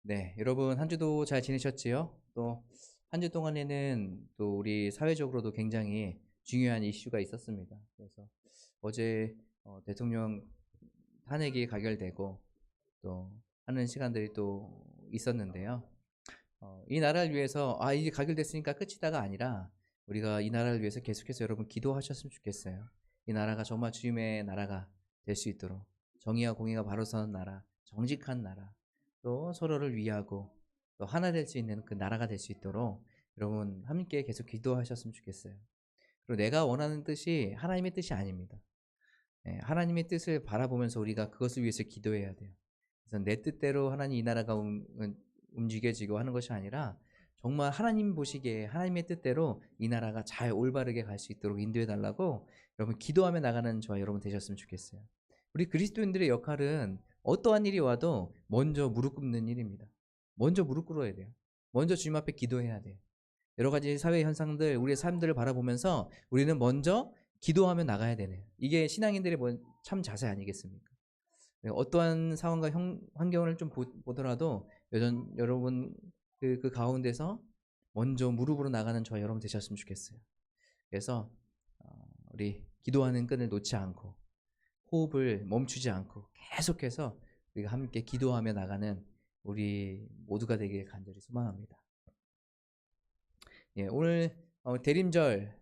네, 여러분 한 주도 잘 지내셨지요? 또 한 주 동안에는 또 우리 사회적으로도 굉장히 중요한 이슈가 있었습니다. 그래서 어제 대통령 탄핵이 가결되고 또 하는 시간들이 또 있었는데요. 이 나라를 위해서 이제 가결됐으니까 끝이다가 아니라 우리가 이 나라를 위해서 계속해서 여러분 기도하셨으면 좋겠어요. 이 나라가 정말 주님의 나라가 될 수 있도록 정의와 공의가 바로 서는 나라, 정직한 나라, 또 서로를 위하고 또 하나 될 수 있는 그 나라가 될 수 있도록 여러분 함께 계속 기도하셨으면 좋겠어요. 그리고 내가 원하는 뜻이 하나님의 뜻이 아닙니다. 하나님의 뜻을 바라보면서 우리가 그것을 위해서 기도해야 돼요. 그래서 내 뜻대로 하나님 이 나라가 움직여지고 하는 것이 아니라 정말 하나님 보시기에 하나님의 뜻대로 이 나라가 잘 올바르게 갈 수 있도록 인도해 달라고 여러분 기도하며 나가는 저와 여러분 되셨으면 좋겠어요. 우리 그리스도인들의 역할은 어떠한 일이 와도 먼저 무릎 꿇는 일입니다. 먼저 무릎 꿇어야 돼요. 먼저 주님 앞에 기도해야 돼요. 여러 가지 사회 현상들, 우리의 삶들을 바라보면서 우리는 먼저 기도하며 나가야 되네요. 이게 신앙인들의 참 자세 아니겠습니까? 어떠한 상황과 환경을 좀 보더라도 여러분 그 가운데서 먼저 무릎으로 나가는 저와 여러분 되셨으면 좋겠어요. 그래서 우리 기도하는 끈을 놓지 않고 호흡을 멈추지 않고 계속해서 우리가 함께 기도하며 나가는 우리 모두가 되길 간절히 소망합니다. 오늘 대림절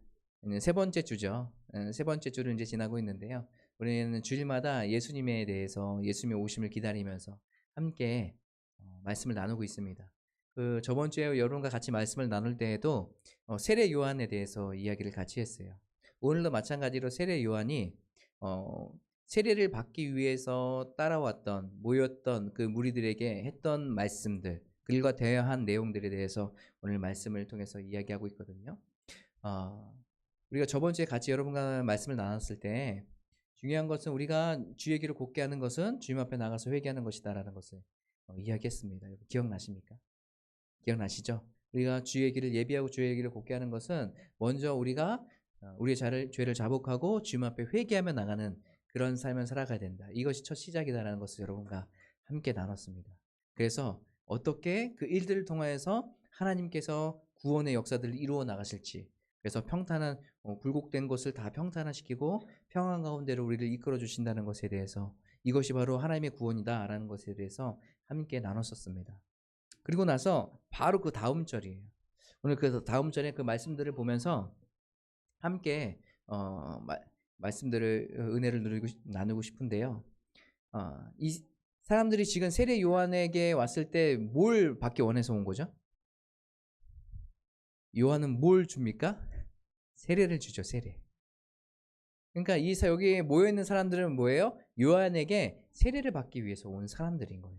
세 번째 주죠. 세 번째 주를 이제 지나고 있는데요. 우리는 주일마다 예수님에 대해서 예수님의 오심을 기다리면서 함께 말씀을 나누고 있습니다. 그 저번 주에 여러분과 같이 말씀을 나눌 때에도 세례 요한에 대해서 이야기를 같이 했어요. 오늘도 마찬가지로 세례 요한이 세례를 받기 위해서 따라왔던 모였던 그 무리들에게 했던 말씀들, 그들과 대화한 내용들에 대해서 오늘 말씀을 통해서 이야기하고 있거든요. 우리가 저번 주에 같이 여러분과 말씀을 나눴을 때 중요한 것은 우리가 주의 길을 곧게 하는 것은 주님 앞에 나가서 회개하는 것이다라는 것을 이야기했습니다. 여러분 기억나십니까? 기억나시죠? 우리가 주의 길을 예비하고 주의 길을 곧게 하는 것은 먼저 우리가 우리의 죄를 자복하고 주님 앞에 회개하며 나가는 그런 삶을 살아가야 된다. 이것이 첫 시작이다라는 것을 여러분과 함께 나눴습니다. 그래서 어떻게 그 일들을 통하여서 하나님께서 구원의 역사들을 이루어 나가실지, 그래서 평탄한 굴곡된 것을 다 평탄화시키고 평안 가운데로 우리를 이끌어 주신다는 것에 대해서 이것이 바로 하나님의 구원이다라는 것에 대해서 함께 나눴었습니다. 그리고 나서 바로 그 다음 절이에요. 오늘 그 다음 절에 그 말씀들을 보면서 함께 말씀들을 은혜를 나누고 싶은데요. 이 사람들이 지금 세례 요한에게 왔을 때 뭘 받기 원해서 온 거죠? 요한은 뭘 줍니까? 세례를 주죠. 세례. 그러니까 여기 모여 있는 사람들은 뭐예요? 요한에게 세례를 받기 위해서 온 사람들인 거예요.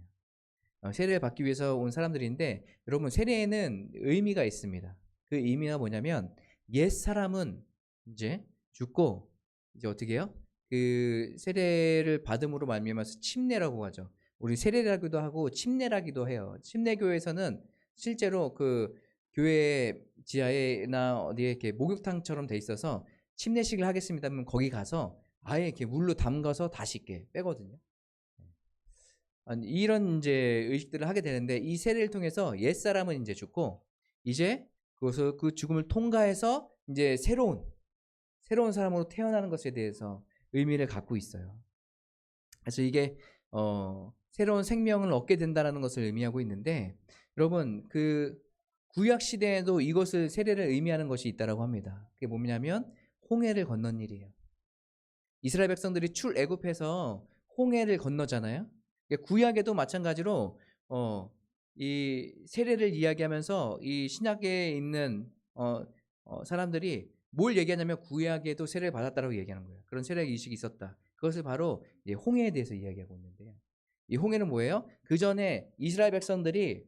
세례를 받기 위해서 온 사람들인데 여러분 세례에는 의미가 있습니다. 그 의미가 뭐냐면 옛 사람은 이제 죽고 이제 어떻게 해요? 그 세례를 받음으로 말미암아서 침례라고 하죠. 우리 세례라기도 하고 침례라기도 해요. 침례교에서는 실제로 그 교회 지하에나 어디에 이렇게 목욕탕처럼 돼 있어서 침례식을 하겠습니다 하면 거기 가서 아예 이렇게 물로 담가서 다시 이렇게 빼거든요. 이런 이제 의식들을 하게 되는데 이 세례를 통해서 옛 사람은 이제 죽고 이제 그것을 그 죽음을 통과해서 이제 새로운 사람으로 태어나는 것에 대해서 의미를 갖고 있어요. 그래서 이게 새로운 생명을 얻게 된다는 것을 의미하고 있는데 여러분 그 구약 시대에도 이것을 세례를 의미하는 것이 있다라고 합니다. 그게 뭐냐면 홍해를 건넌 일이에요. 이스라엘 백성들이 출애굽해서 홍해를 건너잖아요. 구약에도 마찬가지로 이 세례를 이야기하면서 이 신약에 있는 사람들이 뭘 얘기하냐면 구약에도 세례를 받았다라고 얘기하는 거예요. 그런 세례 의식이 있었다. 그것을 바로 홍해에 대해서 이야기하고 있는데요. 이 홍해는 뭐예요? 그 전에 이스라엘 백성들이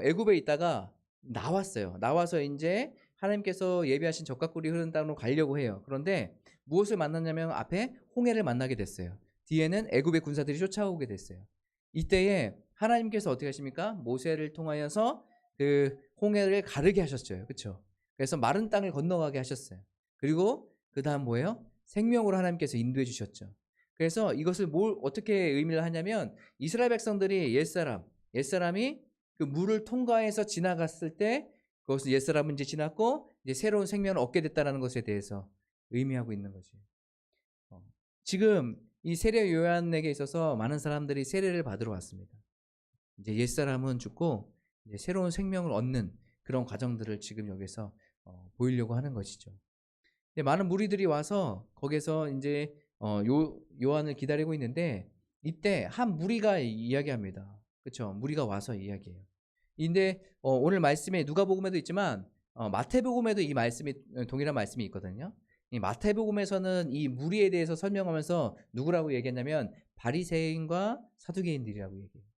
애굽에 있다가 나왔어요. 나와서 이제 하나님께서 예비하신 적과 꿀이 흐르는 땅으로 가려고 해요. 그런데 무엇을 만났냐면 앞에 홍해를 만나게 됐어요. 뒤에는 애굽의 군사들이 쫓아오게 됐어요. 이때에 하나님께서 어떻게 하십니까? 모세를 통하여서 그 홍해를 가르게 하셨어요. 그렇죠? 그래서 마른 땅을 건너가게 하셨어요. 그리고 그 다음 뭐예요? 생명으로 하나님께서 인도해 주셨죠. 그래서 이것을 어떻게 의미를 하냐면 이스라엘 백성들이 옛사람이 그 물을 통과해서 지나갔을 때 그것은 옛사람은 이제 지났고 이제 새로운 생명을 얻게 됐다는 것에 대해서 의미하고 있는 거죠. 지금 이 세례 요한에게 있어서 많은 사람들이 세례를 받으러 왔습니다. 이제 옛사람은 죽고 이제 새로운 생명을 얻는 그런 과정들을 지금 여기서 보이려고 하는 것이죠. 많은 무리들이 와서 거기서 이제 요한을 기다리고 있는데 이때 한 무리가 이야기합니다. 그렇죠? 무리가 와서 이야기해요. 근데 오늘 말씀에 누가복음에도 있지만 마태복음에도 이 말씀이 동일한 말씀이 있거든요. 이 마태복음에서는 이 무리에 대해서 설명하면서 누구라고 얘기했냐면 바리새인과 사두개인들이라고 얘기해요.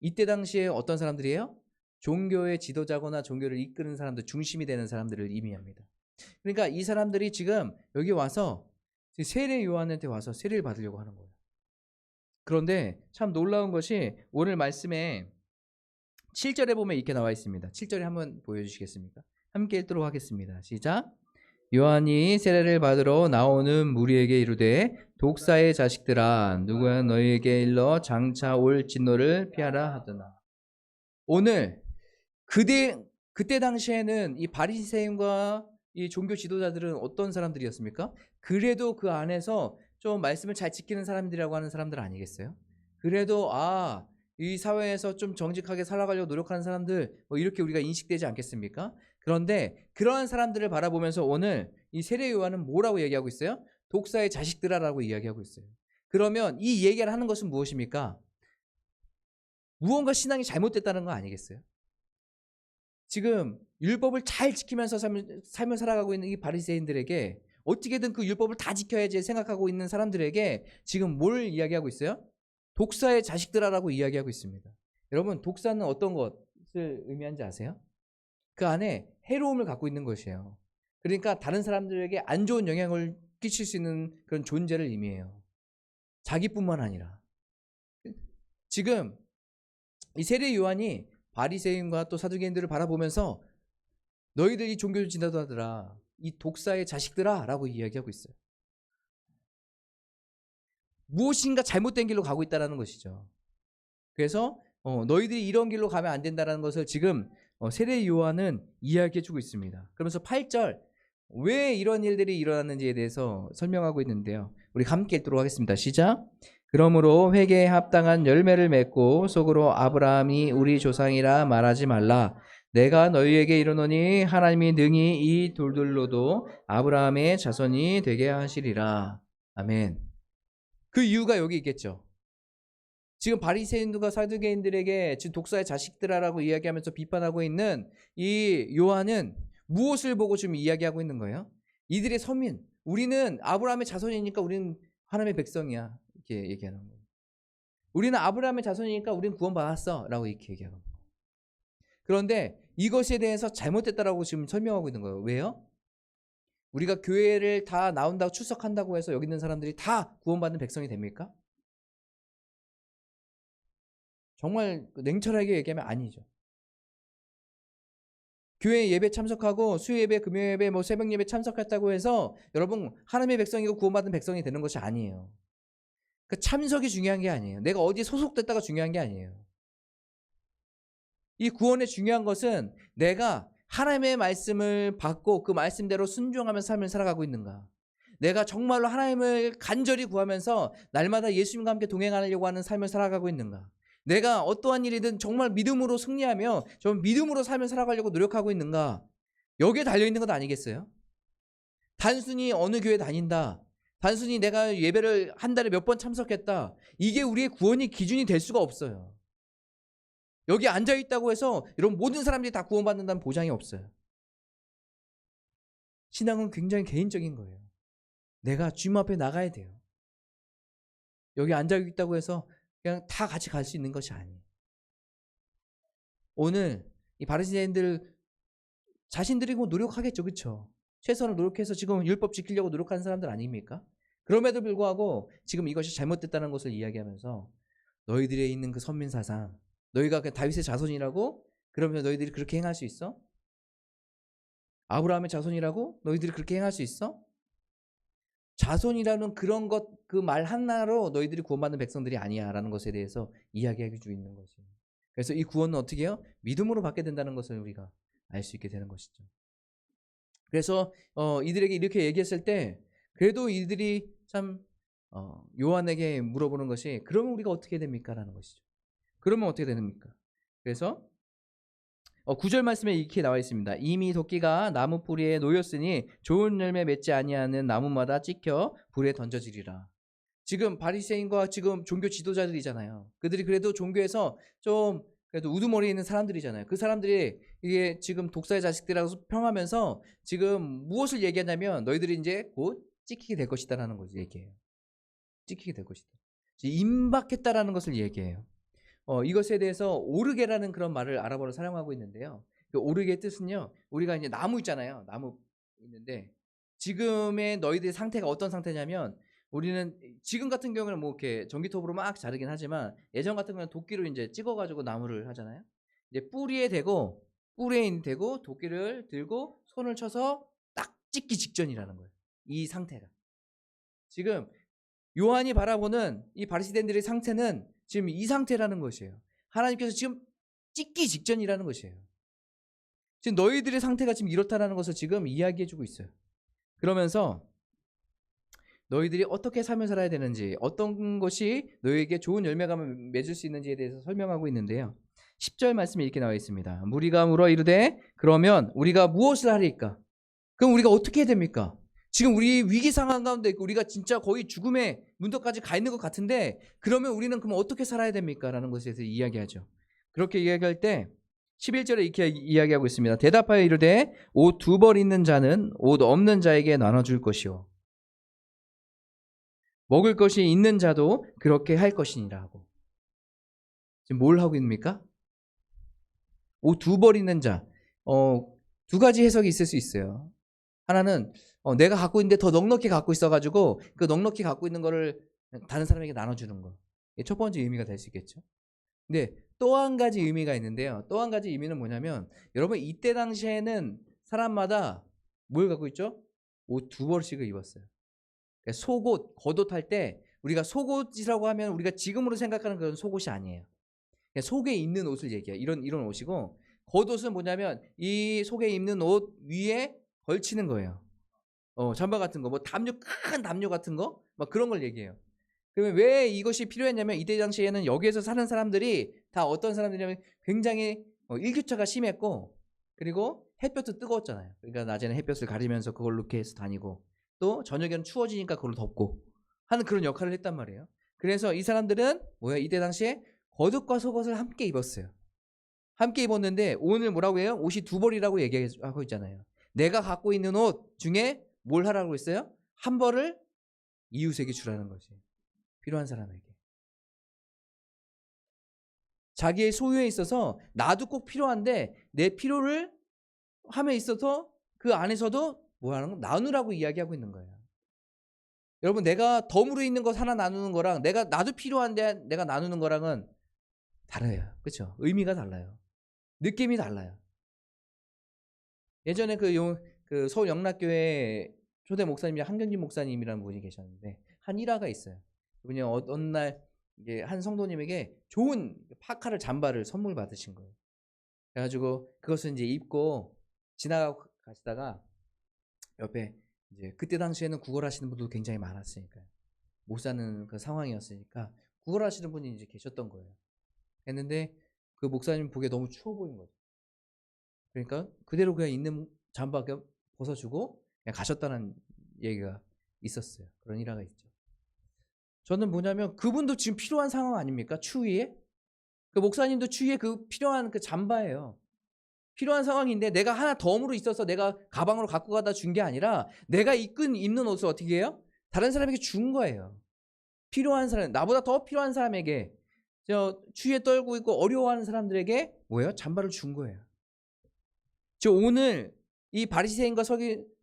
이때 당시에 어떤 사람들이에요? 종교의 지도자거나 종교를 이끄는 사람들, 중심이 되는 사람들을 의미합니다. 그러니까 이 사람들이 지금 여기 와서 세례 요한한테 와서 세례를 받으려고 하는 거예요. 그런데 참 놀라운 것이 오늘 말씀에 7절에 보면 이렇게 나와 있습니다. 7절에 한번 보여주시겠습니까? 함께 읽도록 하겠습니다. 시작. 요한이 세례를 받으러 나오는 무리에게 이르되 독사의 자식들아 누가 너희에게 일러 장차 올 진노를 피하라 하더나. 오늘 그때 당시에는 이 바리새인과 이 종교 지도자들은 어떤 사람들이었습니까? 그래도 그 안에서 좀 말씀을 잘 지키는 사람들이라고 하는 사람들 아니겠어요? 그래도 이 사회에서 좀 정직하게 살아가려고 노력하는 사람들 이렇게 우리가 인식되지 않겠습니까? 그런데 그러한 사람들을 바라보면서 오늘 이 세례 요한은 뭐라고 얘기하고 있어요? 독사의 자식들아라고 이야기하고 있어요. 그러면 이 얘기를 하는 것은 무엇입니까? 무언가 신앙이 잘못됐다는 거 아니겠어요? 지금 율법을 잘 지키면서 삶을 살아가고 있는 이 바리새인들에게 어떻게든 그 율법을 다 지켜야지 생각하고 있는 사람들에게 지금 뭘 이야기하고 있어요? 독사의 자식들아라고 이야기하고 있습니다. 여러분, 독사는 어떤 것을 의미하는지 아세요? 그 안에 해로움을 갖고 있는 것이에요. 그러니까 다른 사람들에게 안 좋은 영향을 끼칠 수 있는 그런 존재를 의미해요. 자기뿐만 아니라. 지금 이 세례 요한이 바리새인과 또 사두개인들을 바라보면서 너희들이 종교 지도자들아, 이 독사의 자식들아 라고 이야기하고 있어요. 무엇인가 잘못된 길로 가고 있다는 것이죠. 그래서 너희들이 이런 길로 가면 안 된다는 것을 지금 세례 요한은 이야기해주고 있습니다. 그러면서 8절 왜 이런 일들이 일어났는지에 대해서 설명하고 있는데요. 우리 함께 읽도록 하겠습니다. 시작. 그러므로 회개에 합당한 열매를 맺고 속으로 아브라함이 우리 조상이라 말하지 말라. 내가 너희에게 이르노니 하나님이 능히 이 돌들로도 아브라함의 자손이 되게 하시리라. 아멘. 그 이유가 여기 있겠죠. 지금 바리새인들과 사두개인들에게 지금 독사의 자식들아라고 이야기하면서 비판하고 있는 이 요한은 무엇을 보고 지금 이야기하고 있는 거예요? 이들의 선민, 우리는 아브라함의 자손이니까 우리는 하나님의 백성이야 이렇게 얘기하는 거예요. 우리는 아브라함의 자손이니까 우리는 구원받았어 라고 이렇게 얘기하는 거예요. 그런데 이것에 대해서 잘못됐다라고 지금 설명하고 있는 거예요. 왜요? 우리가 교회를 다 나온다고 출석한다고 해서 여기 있는 사람들이 다 구원받는 백성이 됩니까? 정말 냉철하게 얘기하면 아니죠. 교회 예배 참석하고 수요예배, 금요예배, 새벽예배 참석했다고 해서 여러분 하나님의 백성이고 구원받은 백성이 되는 것이 아니에요. 그 참석이 중요한 게 아니에요. 내가 어디에 소속됐다가 중요한 게 아니에요. 이 구원의 중요한 것은 내가 하나님의 말씀을 받고 그 말씀대로 순종하면서 삶을 살아가고 있는가. 내가 정말로 하나님을 간절히 구하면서 날마다 예수님과 함께 동행하려고 하는 삶을 살아가고 있는가. 내가 어떠한 일이든 정말 믿음으로 승리하며 좀 믿음으로 삶을 살아가려고 노력하고 있는가. 여기에 달려있는 것 아니겠어요? 단순히 어느 교회 다닌다. 단순히 내가 예배를 한 달에 몇 번 참석했다. 이게 우리의 구원이 기준이 될 수가 없어요. 여기 앉아있다고 해서 이런 모든 사람들이 다 구원받는다는 보장이 없어요. 신앙은 굉장히 개인적인 거예요. 내가 주님 앞에 나가야 돼요. 여기 앉아있다고 해서 그냥 다 같이 갈 수 있는 것이 아니에요. 오늘 이 바리새인들 자신들이 노력하겠죠. 그렇죠? 최선을 노력해서 지금 율법 지키려고 노력하는 사람들 아닙니까? 그럼에도 불구하고 지금 이것이 잘못됐다는 것을 이야기하면서 너희들에 있는 그 선민사상, 너희가 그냥 다윗의 자손이라고? 그러면 너희들이 그렇게 행할 수 있어? 아브라함의 자손이라고? 너희들이 그렇게 행할 수 있어? 자손이라는 그런 것, 그 말 하나로 너희들이 구원받는 백성들이 아니야 라는 것에 대해서 이야기하고 있는 거죠. 그래서 이 구원은 어떻게 해요? 믿음으로 받게 된다는 것을 우리가 알 수 있게 되는 것이죠. 그래서 이들에게 이렇게 얘기했을 때 그래도 이들이 참 요한에게 물어보는 것이 그러면 우리가 어떻게 됩니까? 라는 것이죠. 그러면 어떻게 됩니까? 그래서 9절 말씀에 이렇게 나와 있습니다. 이미 도끼가 나무 뿌리에 놓였으니 좋은 열매 맺지 아니하는 나무마다 찍혀 불에 던져지리라. 지금 바리새인과 지금 종교 지도자들이잖아요. 그들이 그래도 종교에서 좀 그래도 우두머리 있는 사람들이잖아요. 그 사람들이 이게 지금 독사의 자식들이라고 평하면서 지금 무엇을 얘기하냐면 너희들이 이제 곧 찍히게 될 것이다라는 것을 얘기해요. 찍히게 될 것이다. 임박했다라는 것을 얘기해요. 이것에 대해서 오르게라는 그런 말을 아랍어로 사용하고 있는데요. 그 오르게의 뜻은요. 우리가 이제 나무 있잖아요. 나무 있는데 지금의 너희들의 상태가 어떤 상태냐면 우리는 지금 같은 경우는 뭐 이렇게 전기톱으로 막 자르긴 하지만 예전 같은 경우는 도끼로 이제 찍어가지고 나무를 하잖아요. 이제 뿌리에 대고 도끼를 들고 손을 쳐서 딱 찍기 직전이라는 거예요. 이 상태가. 지금 요한이 바라보는 이 바리새인들의 상태는 지금 이 상태라는 것이에요. 하나님께서 지금 찍기 직전이라는 것이에요. 지금 너희들의 상태가 지금 이렇다라는 것을 지금 이야기해주고 있어요. 그러면서 너희들이 어떻게 삶을 살아야 되는지, 어떤 것이 너희에게 좋은 열매가 맺을 수 있는지에 대해서 설명하고 있는데요. 10절 말씀에 이렇게 나와 있습니다. 무리가 물어 이르되 그러면 우리가 무엇을 하리까? 그럼 우리가 어떻게 해야 됩니까? 지금 우리 위기 상황 가운데 있고 우리가 진짜 거의 죽음의 문턱까지 가 있는 것 같은데 그러면 우리는 그럼 어떻게 살아야 됩니까? 라는 것에 대해서 이야기하죠. 그렇게 이야기할 때 11절에 이렇게 이야기하고 있습니다. 대답하여 이르되 옷 2벌 있는 자는 옷 없는 자에게 나눠줄 것이요 먹을 것이 있는 자도 그렇게 할 것이니라 하고. 지금 뭘 하고 있습니까? 옷 2벌 있는 자. 두 가지 해석이 있을 수 있어요. 하나는 내가 갖고 있는데 더 넉넉히 갖고 있어가지고 그 넉넉히 갖고 있는 거를 다른 사람에게 나눠주는 거. 이게 첫 번째 의미가 될 수 있겠죠. 근데 또 한 가지 의미가 있는데요. 또 한 가지 의미는 뭐냐면 여러분 이때 당시에는 사람마다 뭘 갖고 있죠? 옷 2벌씩을 입었어요. 그러니까 속옷, 겉옷 할 때 우리가 속옷이라고 하면 우리가 지금으로 생각하는 그런 속옷이 아니에요. 그냥 속에 입는 옷을 얘기해요. 이런 옷이고 겉옷은 뭐냐면 이 속에 입는 옷 위에 걸치는 거예요. 잠바 같은 거, 뭐 큰 담요 같은 거, 막 그런 걸 얘기해요. 그러면 왜 이것이 필요했냐면 이때 당시에는 여기에서 사는 사람들이 다 어떤 사람들이냐면 굉장히 일교차가 심했고 그리고 햇볕도 뜨거웠잖아요. 그러니까 낮에는 햇볕을 가리면서 그걸로 이렇게 해서 다니고 또 저녁에는 추워지니까 그걸로 덮고 하는 그런 역할을 했단 말이에요. 그래서 이 사람들은 이때 당시에 겉옷과 속옷을 함께 입었어요. 함께 입었는데 오늘 뭐라고 해요? 옷이 2벌이라고 얘기하고 있잖아요. 내가 갖고 있는 옷 중에 뭘 하라고 했어요? 한 벌을 이웃에게 주라는 거지. 필요한 사람에게. 자기의 소유에 있어서 나도 꼭 필요한데 내 필요를 함에 있어서 그 안에서도 뭐 하는 거? 나누라고 이야기하고 있는 거예요. 여러분 내가 덤으로 있는 것 하나 나누는 거랑 나도 필요한데 내가 나누는 거랑은 달라요. 그렇죠? 의미가 달라요. 느낌이 달라요. 예전에 그 서울 영락교회 초대 목사님이 한경진 목사님이라는 분이 계셨는데 한 일화가 있어요. 그분이 어느 날 이게 한 성도님에게 좋은 파카를 잠바를 선물 받으신 거예요. 그래가지고 그것을 이제 입고 지나가고 가시다가 옆에 이제 그때 당시에는 구걸하시는 분도 굉장히 많았으니까요. 못 사는 그 상황이었으니까 구걸하시는 분이 이제 계셨던 거예요. 했는데 그 목사님 보기에 너무 추워 보인 거죠. 그러니까 그대로 그냥 있는 잠바 그냥 벗어주고 그냥 가셨다는 얘기가 있었어요. 그런 일화가 있죠. 저는 뭐냐면 그분도 지금 필요한 상황 아닙니까? 추위에? 그 목사님도 추위에 그 필요한 그 잠바예요. 필요한 상황인데 내가 하나 덤으로 있어서 내가 가방으로 갖고 가다 준 게 아니라 내가 입는 옷을 어떻게 해요? 다른 사람에게 준 거예요. 필요한 사람, 나보다 더 필요한 사람에게 추위에 떨고 있고 어려워하는 사람들에게 뭐예요? 잠바를 준 거예요. 오늘 이 바리새인과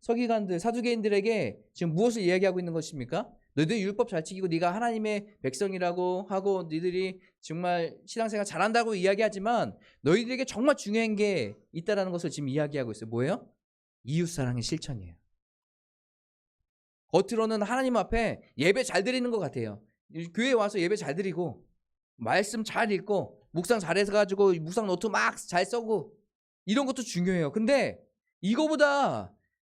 서기관들, 사두개인들에게 지금 무엇을 이야기하고 있는 것입니까? 너희들 율법 잘 지키고 네가 하나님의 백성이라고 하고 너희들이 정말 신앙생활 잘한다고 이야기하지만 너희들에게 정말 중요한 게 있다라는 것을 지금 이야기하고 있어요. 뭐예요? 이웃사랑의 실천이에요. 겉으로는 하나님 앞에 예배 잘 드리는 것 같아요. 교회에 와서 예배 잘 드리고 말씀 잘 읽고 묵상 잘해서 가지고 묵상 노트 막 잘 써고 이런 것도 중요해요. 근데 이거보다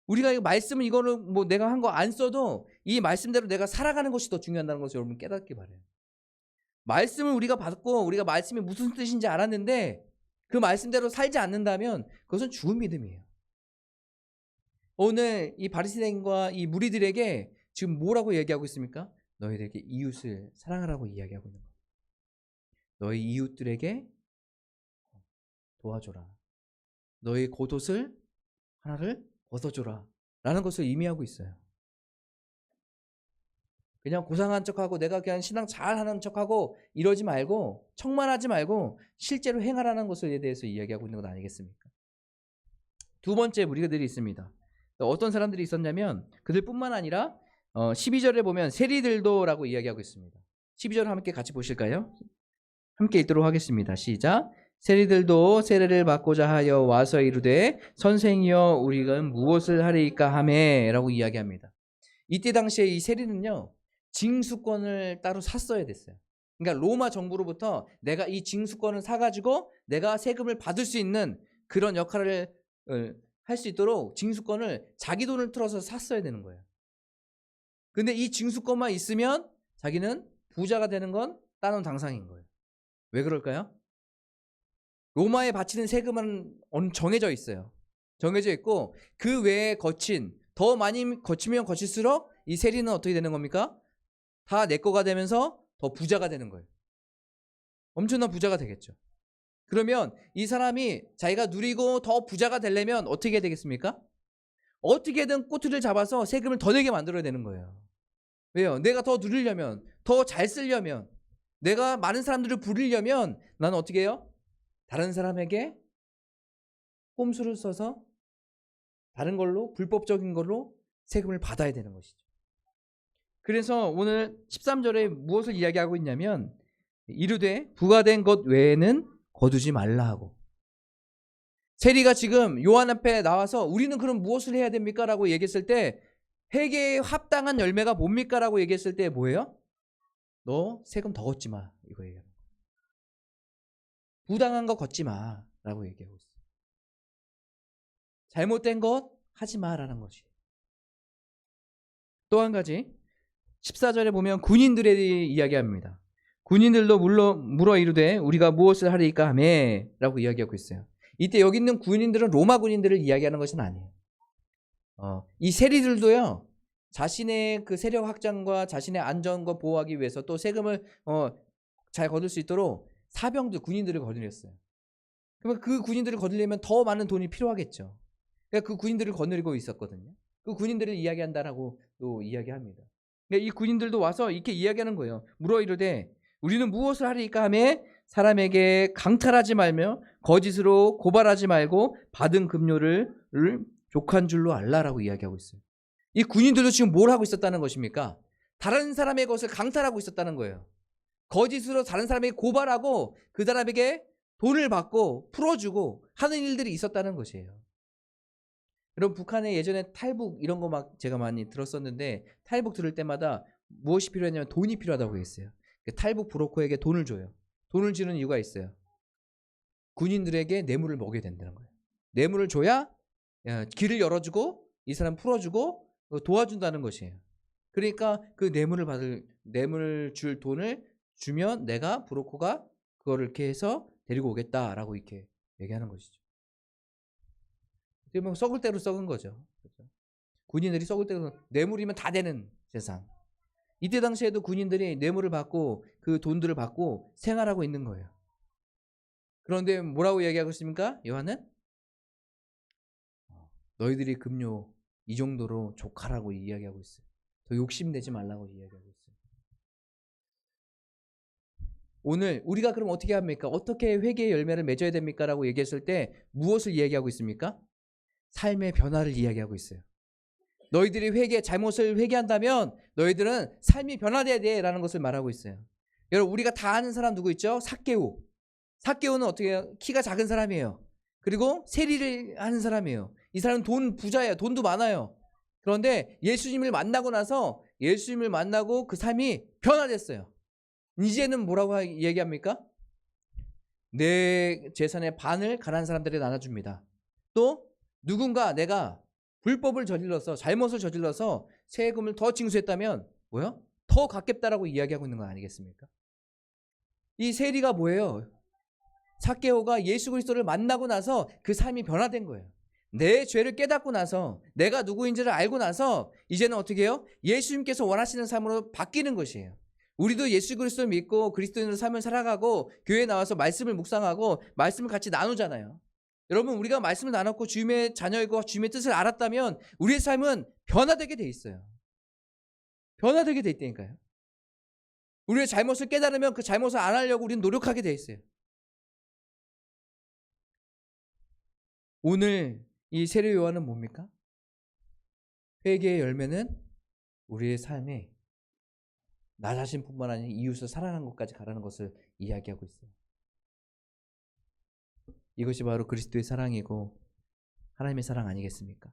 우리가 이 말씀을 이거는 뭐 내가 한 거 안 써도 이 말씀대로 내가 살아가는 것이 더 중요하다는 것을 여러분 깨닫기 바래요. 말씀을 우리가 받고 우리가 말씀이 무슨 뜻인지 알았는데 그 말씀대로 살지 않는다면 그것은 죽은 믿음이에요. 오늘 이 바리새인과 이 무리들에게 지금 뭐라고 얘기하고 있습니까? 너희들에게 이웃을 사랑하라고 이야기하고 있는 거예요. 너희 이웃들에게 도와줘라. 너희 겉옷을 하나를 벗어줘라 라는 것을 의미하고 있어요. 그냥 고상한 척하고 내가 그냥 신앙 잘하는 척하고 이러지 말고 척만하지 말고 실제로 행하라는 것에 대해서 이야기하고 있는 것 아니겠습니까? 두 번째 무리들이 있습니다. 어떤 사람들이 있었냐면 그들뿐만 아니라 12절에 보면 세리들도라고 이야기하고 있습니다. 12절을 함께 같이 보실까요? 함께 읽도록 하겠습니다. 시작. 세리들도 세례를 받고자 하여 와서 이르되 선생이여 우리가 무엇을 하리이까 하매 라고 이야기합니다. 이때 당시에 이 세리는요 징수권을 따로 샀어야 됐어요. 그러니까 로마 정부로부터 내가 이 징수권을 사가지고 내가 세금을 받을 수 있는 그런 역할을 할 수 있도록 징수권을 자기 돈을 틀어서 샀어야 되는 거예요. 근데 이 징수권만 있으면 자기는 부자가 되는 건 따놓은 당상인 거예요. 왜 그럴까요? 로마에 바치는 세금은 정해져 있어요. 정해져 있고 그 외에 더 많이 거치면 거칠수록 이 세리는 어떻게 되는 겁니까? 다 내 거가 되면서 더 부자가 되는 거예요. 엄청난 부자가 되겠죠. 그러면 이 사람이 자기가 누리고 더 부자가 되려면 어떻게 해야 되겠습니까? 어떻게든 꼬투리를 잡아서 세금을 더 내게 만들어야 되는 거예요. 왜요? 내가 더 누리려면, 더 잘 쓰려면, 내가 많은 사람들을 부리려면 나는 어떻게 해요? 다른 사람에게 꼼수를 써서 다른 걸로, 불법적인 걸로 세금을 받아야 되는 것이죠. 그래서 오늘 13절에 무엇을 이야기하고 있냐면 이르되 부과된 것 외에는 거두지 말라 하고, 세리가 지금 요한 앞에 나와서 우리는 그럼 무엇을 해야 됩니까? 라고 얘기했을 때 회개에 합당한 열매가 뭡니까? 라고 얘기했을 때 뭐예요? 너 세금 더 걷지 마. 이거 얘기해요. 부당한 거 걷지 마 라고 얘기하고 있어요. 잘못된 것 하지 마라는 것이. 또 한 가지 14절에 보면 군인들에 이야기합니다. 군인들도 물어 이르되 우리가 무엇을 하리이까 하매 라고 이야기하고 있어요. 이때 여기 있는 군인들은 로마 군인들을 이야기하는 것은 아니에요. 이 세리들도요 자신의 그 세력 확장과 자신의 안전과 보호하기 위해서 또 세금을 잘 거둘 수 있도록 사병들, 군인들을 거느렸어요. 그러면 그 군인들을 거두려면 더 많은 돈이 필요하겠죠. 그러니까 그 군인들을 거느리고 있었거든요. 그 군인들을 이야기한다라고 또 이야기합니다. 그러니까 이 군인들도 와서 이렇게 이야기하는 거예요. 물어 이르되 우리는 무엇을 하리이까 하매 사람에게 강탈하지 말며 거짓으로 고발하지 말고 받은 급료를 족한 줄로 알라라고 이야기하고 있어요. 이 군인들도 지금 뭘 하고 있었다는 것입니까? 다른 사람의 것을 강탈하고 있었다는 거예요. 거짓으로 다른 사람에게 고발하고 그 사람에게 돈을 받고 풀어주고 하는 일들이 있었다는 것이에요. 여러분 북한에 예전에 탈북 이런 거 막 제가 많이 들었었는데 탈북 들을 때마다 무엇이 필요했냐면 돈이 필요하다고 했어요. 탈북 브로커에게 돈을 줘요. 돈을 주는 이유가 있어요. 군인들에게 뇌물을 먹여야 된다는 거예요. 뇌물을 줘야 길을 열어주고 이 사람 풀어주고 도와준다는 것이에요. 그러니까 그 뇌물을 줄 돈을 주면 내가 브로커가 그거를 이렇게 해서 데리고 오겠다라고 이렇게 얘기하는 것이죠. 그러면 썩을 대로 썩은 거죠. 그렇죠? 군인들이 썩을 대로 뇌물이면 다 되는 세상. 이때 당시에도 군인들이 뇌물을 받고 그 돈들을 받고 생활하고 있는 거예요. 그런데 뭐라고 얘기하고 있습니까? 요한은 너희들이 급료 이 정도로 족하라고 이야기하고 있어요. 더 욕심내지 말라고 이야기하고 있어요. 오늘 우리가 그럼 어떻게 합니까? 어떻게 회개의 열매를 맺어야 됩니까? 라고 얘기했을 때 무엇을 이야기하고 있습니까? 삶의 변화를 이야기하고 있어요. 너희들이 잘못을 회개한다면 너희들은 삶이 변화돼야 돼 라는 것을 말하고 있어요. 여러분 우리가 다 아는 사람 누구 있죠? 삭개오. 삭개오는 어떻게 해요? 키가 작은 사람이에요. 그리고 세리를 하는 사람이에요. 이 사람은 부자예요. 돈도 많아요. 그런데 예수님을 만나고 나서 예수님을 만나고 그 삶이 변화됐어요. 이제는 뭐라고 얘기합니까? 내 재산의 반을 가난한 사람들에게 나눠줍니다. 또 누군가 내가 불법을 저질러서 잘못을 저질러서 세금을 더 징수했다면 뭐야? 더 갚겠다라고 이야기하고 있는 건 아니겠습니까? 이 세리가 뭐예요? 삭개오가 예수 그리스도를 만나고 나서 그 삶이 변화된 거예요. 내 죄를 깨닫고 나서 내가 누구인지를 알고 나서 이제는 어떻게 해요? 예수님께서 원하시는 삶으로 바뀌는 것이에요. 우리도 예수 그리스도를 믿고 그리스도인으로 삶을 살아가고 교회에 나와서 말씀을 묵상하고 말씀을 같이 나누잖아요. 여러분, 우리가 말씀을 나눴고 주님의 자녀이고 주님의 뜻을 알았다면 우리의 삶은 변화되게 돼 있어요. 변화되게 돼 있다니까요. 우리의 잘못을 깨달으면 그 잘못을 안 하려고 우리는 노력하게 돼 있어요. 오늘 이 세례 요한은 뭡니까? 회개의 열매는 우리의 삶에 나 자신뿐만 아니라 이웃을 사랑하는 것까지 가라는 것을 이야기하고 있어요. 이것이 바로 그리스도의 사랑이고 하나님의 사랑 아니겠습니까?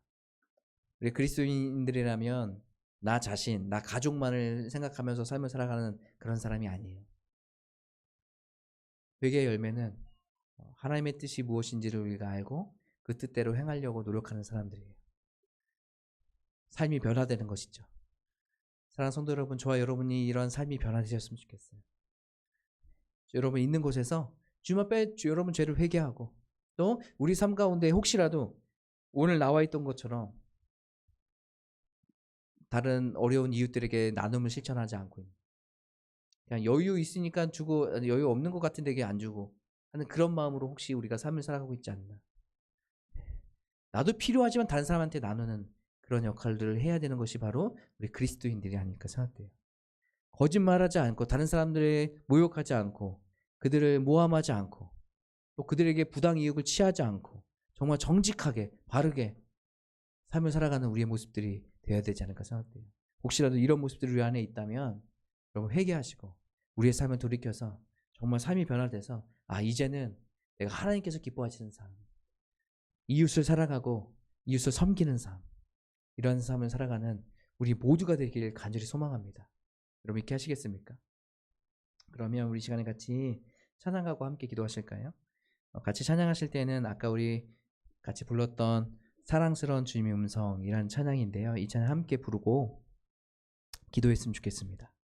우리 그리스도인들이라면 나 자신, 나 가족만을 생각하면서 삶을 살아가는 그런 사람이 아니에요. 회개의 열매는 하나님의 뜻이 무엇인지를 우리가 알고 그 뜻대로 행하려고 노력하는 사람들이에요. 삶이 변화되는 것이죠. 사랑하는 성도 여러분, 저와 여러분이 이런 삶이 변화되셨으면 좋겠어요. 여러분 있는 곳에서 주님 앞에 여러분 죄를 회개하고 또 우리 삶 가운데 혹시라도 오늘 나와 있던 것처럼 다른 어려운 이웃들에게 나눔을 실천하지 않고 그냥 여유 있으니까 주고 여유 없는 것 같은 데게 안 주고 하는 그런 마음으로 혹시 우리가 삶을 살아가고 있지 않나. 나도 필요하지만 다른 사람한테 나누는 그런 역할들을 해야 되는 것이 바로 우리 그리스도인들이 아닐까 생각돼요. 거짓말하지 않고 다른 사람들을 모욕하지 않고 그들을 모함하지 않고 또 그들에게 부당 이익을 취하지 않고 정말 정직하게 바르게 삶을 살아가는 우리의 모습들이 되어야 되지 않을까 생각돼요. 혹시라도 이런 모습들이 우리 안에 있다면 여러분 회개하시고 우리의 삶을 돌이켜서 정말 삶이 변화돼서 이제는 내가 하나님께서 기뻐하시는 삶, 이웃을 살아가고 이웃을 섬기는 삶, 이런 삶을 살아가는 우리 모두가 되길 간절히 소망합니다. 여러분 이렇게 하시겠습니까? 그러면 우리 시간에 같이 찬양하고 함께 기도하실까요? 같이 찬양하실 때는 아까 우리 같이 불렀던 사랑스러운 주님의 음성이라는 찬양인데요. 이 찬양 함께 부르고 기도했으면 좋겠습니다.